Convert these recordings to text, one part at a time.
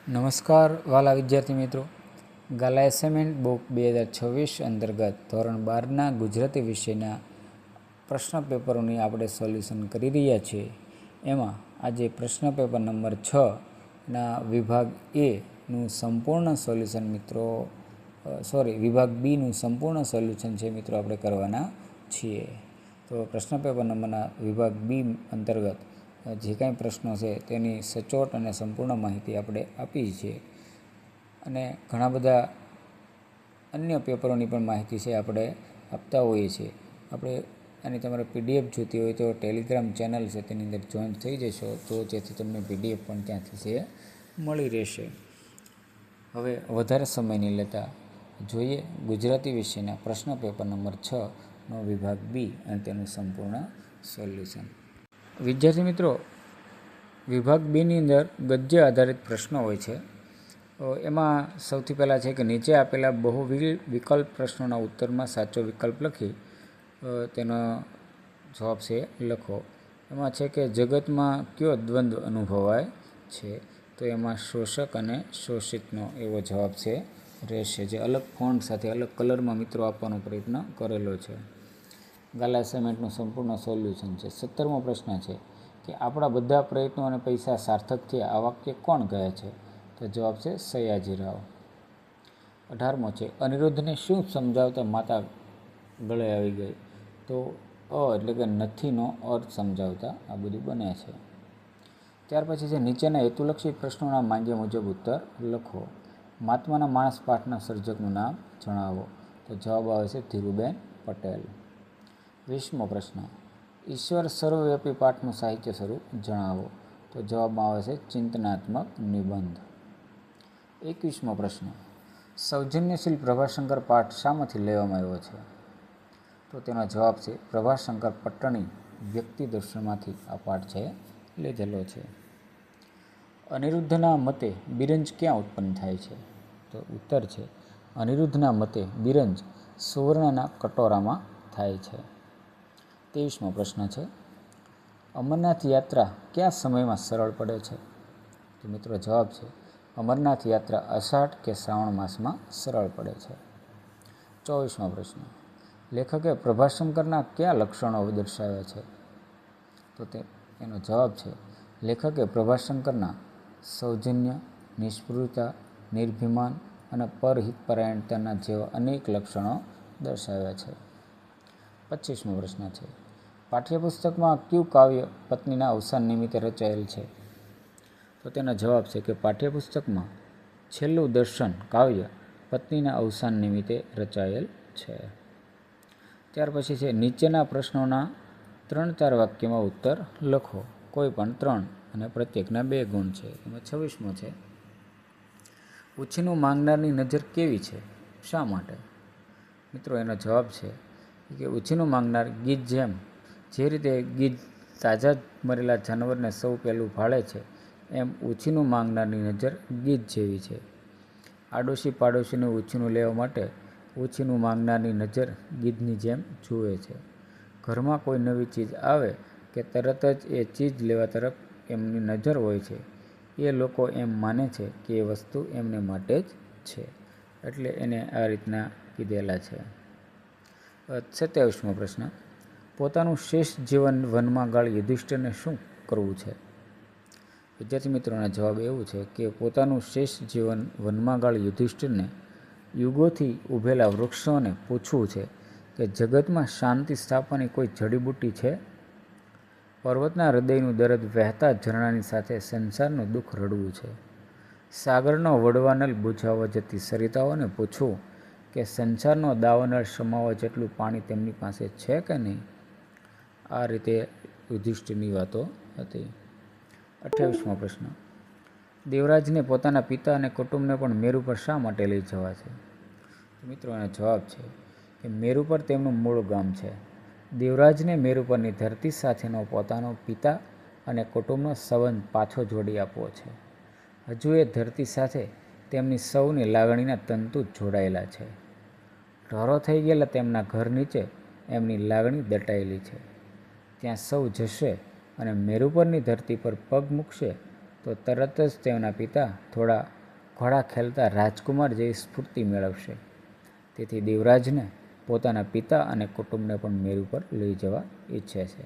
નમસ્કાર વાલા વિદ્યાર્થી મિત્રો, ગાલા એસાઇનમેન્ટ બુક 2026 અંતર્ગત ધોરણ 12ના ગુજરાતી વિષયના પ્રશ્ન પેપરોની આપણે સોલ્યુશન કરી રહ્યા છીએ. એમાં આજે પ્રશ્ન પેપર નંબર 6ના વિભાગ એનું સંપૂર્ણ સોલ્યુશન વિભાગ બીનું સંપૂર્ણ સોલ્યુશન છે મિત્રો આપણે કરવાના છીએ. તો પ્રશ્ન પેપર નંબરના વિભાગ બી અંતર્ગત જે કાંઈ પ્રશ્નો છે તેની સચોટ અને સંપૂર્ણ માહિતી આપણે આપી છીએ, અને ઘણા બધા અન્ય પેપરોની પણ માહિતી છે આપણે આપતા હોઈએ છીએ. આપણે અને તમારે પીડીએફ જોતી હોય તો ટેલિગ્રામ ચેનલ છે તેની અંદર જોઈન થઈ જશો, તો જેથી તમને પીડીએફ પણ ત્યાંથી છે મળી રહેશે. હવે વધારે સમય નહીં લેતા જોઈએ ગુજરાતી વિષયના પ્રશ્ન પેપર નંબર 6નો વિભાગ બી અને તેનું સંપૂર્ણ સોલ્યુશન. વિદ્યાર્થી મિત્રો, વિભાગ બીની અંદર ગદ્ય આધારિત પ્રશ્નો હોય છે. એમાં સૌથી પહેલાં છે કે નીચે આપેલા બહુ વિકલ્પ પ્રશ્નોના ઉત્તરમાં સાચો વિકલ્પ લખી તેનો જવાબ છે લખો. એમાં છે કે જગતમાં કયો દ્વંદ્વ અનુભવાય છે? તો એમાં શોષક અને શોષિતનો એવો જવાબ છે રહેશે, જે અલગ ફોન્ટ સાથે અલગ કલરમાં મિત્રો આપવાનો પ્રયત્ન કરેલો છે. ગાલા એસાઇનમેન્ટનું સંપૂર્ણ સોલ્યુશન છે. 17મો પ્રશ્ન છે કે આપણા બધા પ્રયત્નો અને પૈસા સાર્થક થયા, આ વાક્ય કોણ કહે છે? તો જવાબ છે સયાજીરાવ. 18મો છે અનિરુદ્ધને શું સમજાવતા માતા ગળે આવી ગઈ? તો એટલે કે નથીનો અર્થ સમજાવતા આ બધું બને છે. ત્યાર પછી છે નીચેના હેતુલક્ષી પ્રશ્નોના માંગ્યા મુજબ ઉત્તર લખો. મહાત્માના માણસ પાઠના સર્જકનું નામ જણાવો. તો જવાબ આવે છે ધીરુબેન પટેલ. 20મો પ્રશ્ન ઈશ્વર સર્વવ્યાપી પાઠનું સાહિત્ય સ્વરૂપ જણાવો. તો જવાબમાં આવે છે ચિંતનાત્મક નિબંધ. 21મો પ્રશ્ન સૌજન્યશીલ પ્રભાશંકર પાઠ શામાંથી લેવામાં આવ્યો છે? તો તેનો જવાબ છે પ્રભાશંકર પટ્ટણી વ્યક્તિ દર્શનમાંથી આ પાઠ છે લીધેલો છે. અનિરુદ્ધના મતે બિરંજ ક્યાં ઉત્પન્ન થાય છે? તો ઉત્તર છે અનિરુદ્ધના મતે બિરંજ સુવર્ણના કટોરામાં થાય છે. 23મો પ્રશ્ન છે અમરનાથ યાત્રા કયા સમયમાં સરળ પડે છે? તો મિત્રો જવાબ છે અમરનાથ યાત્રા અષાઢ કે શ્રાવણ માસમાં સરળ પડે છે. 24મો પ્રશ્ન લેખકે પ્રભાશંકરના કયા લક્ષણો દર્શાવ્યા છે? તો એનો જવાબ છે લેખકે પ્રભાશંકરના સૌજન્ય, નિષ્પૃહતા, નિર્ભિમાન અને પરહિતપરાયણતાના જેવા અનેક લક્ષણો દર્શાવ્યા છે. 25મો પ્રશ્ન છે પાઠ્યપુસ્તકમાં કયું કાવ્ય પત્નીના અવસાન નિમિત્તે રચાયેલ છે? તો તેનો જવાબ છે કે પાઠ્યપુસ્તકમાં છેલ્લું દર્શન કાવ્ય પત્નીના અવસાન નિમિત્તે રચાયેલ છે. ત્યાર પછી છે નીચેના પ્રશ્નોના 3-4 વાક્યમાં ઉત્તર લખો. કોઈ પણ 3 અને પ્રત્યેકના 2 ગુણ છે. એમાં 26મો છે ઉછીનું માંગનારની નજર કેવી છે, શા માટે? મિત્રો એનો જવાબ છે કે ઉછીનું માંગનાર ગીધ જે રીતે ગીધ તાજા મરેલા જાનવરને સૌ પહેલું ભાળે છે, એમ ઉછીનું માંગનારની નજર ગીધ જેવી છે. આડોશી પાડોશીનું ઉછીનું લેવા માટે ઉછીનું માંગનારની નજર ગીધની જેમ જુએ છે. ઘરમાં કોઈ નવી ચીજ આવે કે તરત જ એ ચીજ લેવા તરફ એમની નજર હોય છે. એ લોકો એમ માને છે કે એ વસ્તુ એમને માટે જ છે, એટલે એને આ રીતના કીધેલા છે. 27મો પ્રશ્ન પોતાનું શેષ જીવન વનમાં ગાળી યુધિષ્ઠિરને શું કરવું છે? વિદ્યાર્થી મિત્રોના જવાબ એવું છે કે પોતાનું શેષ જીવન વનમાં ગાળી યુધિષ્ઠિરને યુગોથી ઊભેલા વૃક્ષોને પૂછવું છે કે જગતમાં શાંતિ સ્થાપવાની કોઈ જડીબુટ્ટી છે? પર્વતના હૃદયનું દર્દ વહેતા ઝરણાની સાથે સંસારનું દુઃખ રડવું છે. સાગરનો વડવાનળ બુઝાવવા જતી સરિતાઓને પૂછવું કે સંસારનો દાવાનળ સમાવવા જેટલું પાણી તેમની પાસે છે કે નહીં? આ રીતે યુધિષ્ઠિરની વાતો હતી. 28મો પ્રશ્ન દેવરાજને પોતાના પિતા અને કુટુંબને પણ મેરુ પર શા માટે લઈ જવા છે? મિત્રો એનો જવાબ છે કે મેરુ પર તેમનું મૂળ ગામ છે. દેવરાજને મેરુ પરની ધરતી સાથેનો પોતાનો પિતા અને કુટુંબનો સંબંધ પાછો જોડી આપવો છે. હજુ એ ધરતી સાથે તેમની સૌની લાગણીના તંતુ જોડાયેલા છે. ઢોરો થઈ ગયેલા તેમના ઘર નીચે એમની લાગણી દટાયેલી છે. ત્યાં સૌ જશે અને મેરુ પરની ધરતી પર પગ મૂકશે તો તરત જ તેમના પિતા થોડા ઘોડા ખેલતા રાજકુમાર જેવી સ્ફૂર્તિ મેળવશે. તેથી દેવરાજને પોતાના પિતા અને કુટુંબને પણ મેરુ પર લઈ જવા ઈચ્છે છે.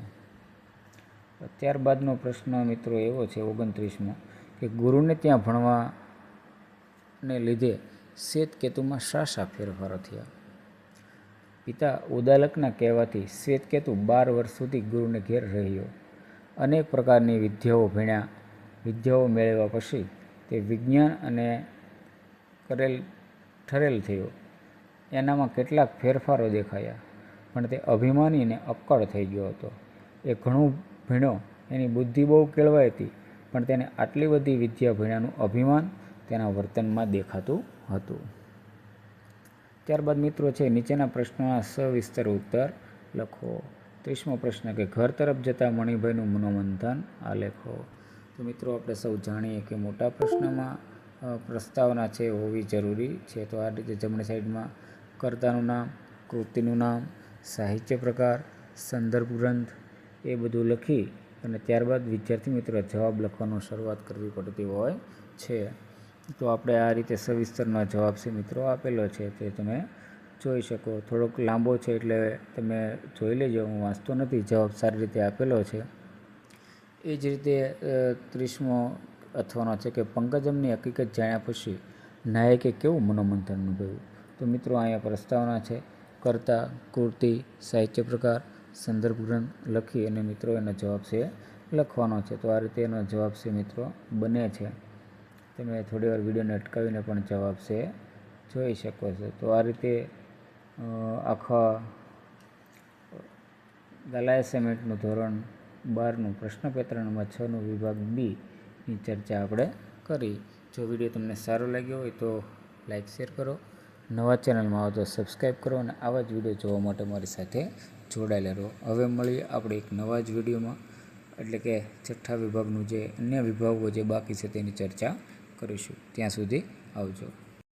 ત્યારબાદનો પ્રશ્ન મિત્રો એવો છે 29મો કે ગુરુને ત્યાં ભણવાને લીધે શ્વેતકેતુમાં શા ફેરફારો થયા? પિતા ઉદાલકના કહેવાથી શ્વેતકેતુ 12 વર્ષ સુધી ગુરુને ઘેર રહ્યો. અનેક પ્રકારની વિદ્યાઓ મેળવ્યા પછી તે વિજ્ઞાન અને ઠરેલ થયો. એનામાં કેટલાક ફેરફારો દેખાયા, પણ તે અભિમાની અને અક્કડ થઈ ગયો હતો. એ ઘણું ભણ્યો, એની બુદ્ધિ બહુ કેળવાઈ હતી, પણ તેને આટલી બધી વિદ્યા ભણ્યાનું અભિમાન તેના વર્તનમાં દેખાતું હતું. ત્યારબાદ મિત્રો છે નીચેના પ્રશ્નોના સવિસ્તર ઉત્તર લખો. 30મો પ્રશ્ન કે ઘર તરફ જતા મણિભાઈનું મનોમંથન આલેખો. તો મિત્રો આપણે સૌ જાણીએ કે મોટા પ્રશ્નમાં પ્રસ્તાવના છે હોવી જરૂરી છે. તો આ રીતે જમણી સાઈડમાં કર્તાનું નામ, કૃતિનું નામ, સાહિત્ય પ્રકાર, સંદર્ભ ગ્રંથ એ બધું લખી અને ત્યારબાદ વિદ્યાર્થી મિત્રો જવાબ લખવાનું શરૂઆત કરવી પડતી હોય છે. તો આપણે આ રીતે સવિસ્તરનો જવાબ છે મિત્રો આપેલો છે, તે તમે જોઈ શકો. થોડોક લાંબો છે એટલે તમે જોઈ લેજો, હું વાંચતો નથી. જવાબ સારી રીતે આપેલો છે. એ જ રીતે 30મો અથવાનો છે કે પંકજમની હકીકત જાણ્યા પછી નાયકે કેવું મનોમંથન અનુભવ્યું? તો મિત્રો અહીંયા પ્રસ્તાવના છે, કર્તા, કૃતિ, સાહિત્ય પ્રકાર, સંદર્ભ ગ્રંથ લખી અને મિત્રો એનો જવાબ છે લખવાનો છે. તો આ રીતે એનો જવાબ છે મિત્રો બને છે. તમે થોડી વાર વિડીયોને અટકાવીને પણ જવાબ છે જોઈ શકો છો. તો આ રીતે આખા ગાલા એસાઇનમેન્ટનું ધોરણ 12નું પ્રશ્નપત્ર નંબર 6નું વિભાગ બી ની ચર્ચા આપણે કરી. જો વિડીયો તમને સારો લાગ્યો હોય તો લાઈક શેર કરો, નવા ચેનલમાં આવો તો સબસ્ક્રાઈબ કરો અને આવા જ વિડીયો જોવા માટે મારી સાથે જોડાયેલા રહો. હવે મળીએ આપણે એક નવા જ વિડીયોમાં, એટલે કે છઠ્ઠા વિભાગનું જે અન્ય વિભાગો જે બાકી છે તેની ચર્ચા કરીશું. ત્યાં સુધી આવજો.